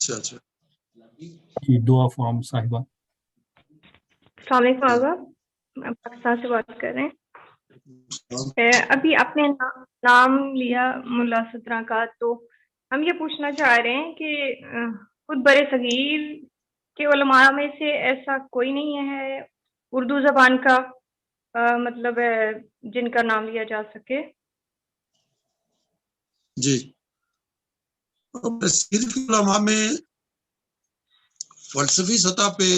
اچھا اچھا جی دعا فرام صاحبہ. السلام علیکم آغا، میں پاکستان سے بات کر رہے ہیں. ابھی آپ نے نام لیا ملا صدرہ کا، تو ہم یہ پوچھنا چاہ رہے ہیں کہ خود برے صغیر کے علماء میں سے ایسا کوئی نہیں ہے اردو زبان کا مطلب جن کا نام لیا جا سکے؟ جی، صغیر کے علماء میں فلسفی سطح پہ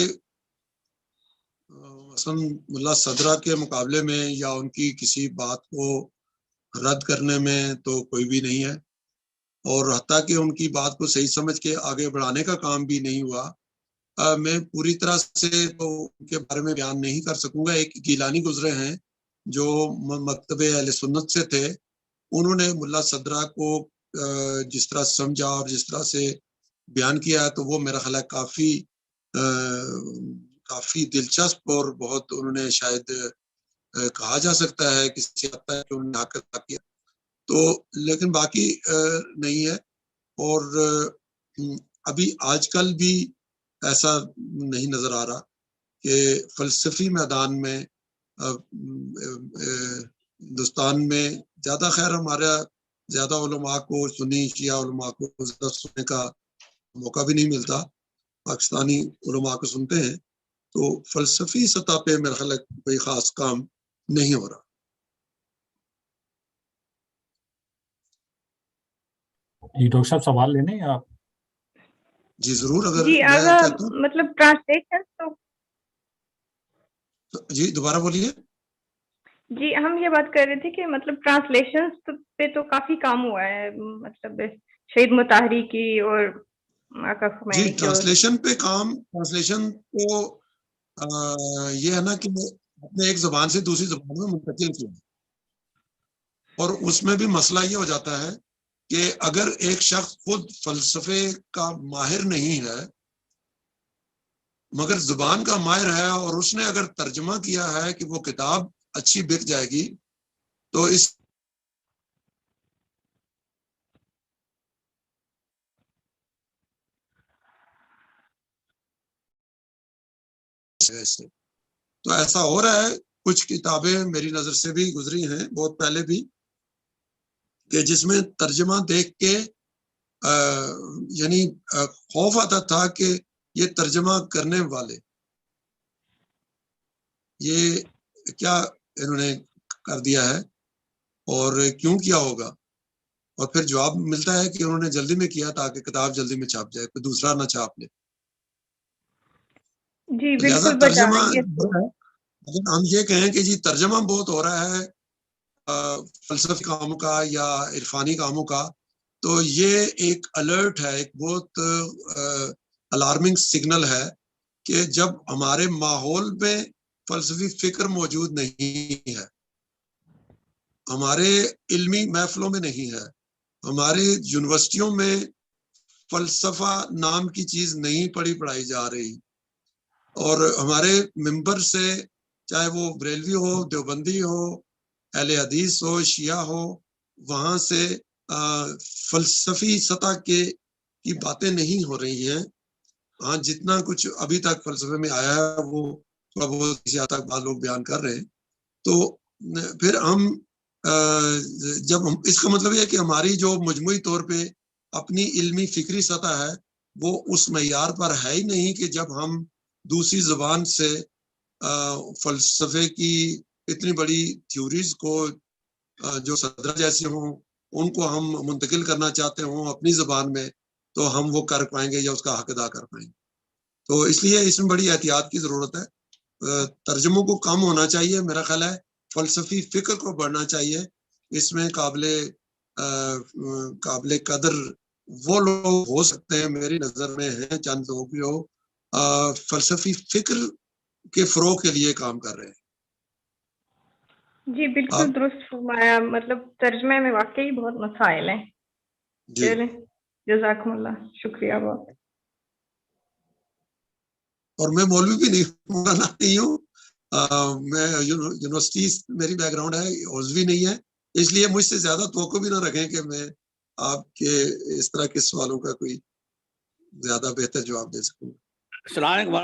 مثلا ملا صدرہ کے مقابلے میں یا ان کی کسی بات کو رد کرنے میں تو کوئی بھی نہیں ہے، اور حتیٰ کہ ان کی بات کو صحیح سمجھ کے آگے بڑھانے کا کام بھی نہیں ہوا. میں پوری طرح سے تو ان کے بارے میں بیان نہیں کر سکوں گا. ایک گیلانی گزرے ہیں جو مکتب اہل سنت سے تھے، انہوں نے ملا صدرہ کو جس طرح سمجھا اور جس طرح سے بیان کیا ہے تو وہ میرا خیال ہے کافی دلچسپ اور بہت انہوں نے شاید کہا جا سکتا ہے کسی حد تک کہ انہوں نے حق ادا کیا. تو لیکن باقی نہیں ہے. اور ابھی آج کل بھی ایسا نہیں نظر آ رہا کہ فلسفی میدان میں ہندوستان میں زیادہ خیر ہمارا زیادہ علماء کو سنی شیعہ علماء کو زیادہ سننے کا موقع بھی نہیں ملتا. پاکستانی علماء کو سنتے ہیں، تو فلسفی سطح پہ میرا خیال ہے کوئی خاص کام نہیں ہو رہا. جی ڈاکٹر صاحب سوال لینے ہیں آپ؟ جی ضرور. اگر جی میں آغا کہتا ہوں مطلب ٹرانسلیشن تو جی دوبارہ بولیے. جی ہم یہ بات کر رہے تھے کہ مطلب ٹرانسلیشن پہ تو کافی کام ہوا ہے، مطلب شہید مطہری کی اور آقا جی خمینی کی. ٹرانسلیشن پہ کام، ٹرانسلیشن تو یہ ہے نا کہ اپنے ایک زبان سے دوسری زبان میں منتقل کیا، اور اس میں بھی مسئلہ یہ ہو جاتا ہے کہ اگر ایک شخص خود فلسفے کا ماہر نہیں ہے مگر زبان کا ماہر ہے، اور اس نے اگر ترجمہ کیا ہے کہ وہ کتاب اچھی بک جائے گی، تو اس تو ایسا ہو رہا ہے. کچھ کتابیں میری نظر سے بھی گزری ہیں بہت پہلے بھی کہ جس میں ترجمہ دیکھ کے یعنی خوف آتا تھا کہ یہ ترجمہ کرنے والے یہ کیا انہوں نے کر دیا ہے اور کیوں کیا ہوگا، اور پھر جواب ملتا ہے کہ انہوں نے جلدی میں کیا تاکہ کتاب جلدی میں چھاپ جائے، کوئی دوسرا نہ چھاپ لے. جی لہذا بالکل ترجمہ بتا اگر ہم یہ کہیں کہ جی ترجمہ بہت ہو رہا ہے فلسفی کاموں کا یا عرفانی کاموں کا، تو یہ ایک الرٹ ہے، ایک بہت الارمنگ سگنل ہے کہ جب ہمارے ماحول میں فلسفی فکر موجود نہیں ہے، ہمارے علمی محفلوں میں نہیں ہے، ہمارے یونیورسٹیوں میں فلسفہ نام کی چیز نہیں پڑھائی جا رہی، اور ہمارے ممبر سے چاہے وہ بریلوی ہو، دیوبندی ہو، اہل حدیث ہو، شیعہ ہو، وہاں سے فلسفی سطح کی باتیں نہیں ہو رہی ہیں. ہاں جتنا کچھ ابھی تک فلسفے میں آیا ہے وہ تھوڑا بہت کسی حد تک بعض لوگ بیان کر رہے ہیں. تو پھر ہم جب ہم اس کا مطلب یہ ہے کہ ہماری جو مجموعی طور پہ اپنی علمی فکری سطح ہے وہ اس معیار پر ہے ہی نہیں کہ جب ہم دوسری زبان سے فلسفے کی اتنی بڑی تھیوریز کو جو صدرہ جیسے ہوں ان کو ہم منتقل کرنا چاہتے ہوں اپنی زبان میں، تو ہم وہ کر پائیں گے یا اس کا حق ادا کر پائیں گے. تو اس لیے اس میں بڑی احتیاط کی ضرورت ہے. ترجموں کو کم ہونا چاہیے، میرا خیال ہے فلسفی فکر کو بڑھنا چاہیے. اس میں قابل قدر وہ لوگ ہو سکتے ہیں، میری نظر میں ہیں چند لوگ جو فلسفی فکر کے فروغ کے لیے کام کر رہے ہیں. جی بالکل درست فرمایا، مطلب ترجمے میں واقعی بہت مسائل ہیں. جی جزاکم اللہ، شکریہ بہت. اور میں مولوی بھی نہیں ہوں، میں یونیورسٹی میری بیک گراؤنڈ ہے، عضوی نہیں ہے، اس لیے مجھ سے زیادہ توقع بھی نہ رکھیں کہ میں آپ کے اس طرح کے سوالوں کا کوئی زیادہ بہتر جواب دے سکوں. السلام علیکم.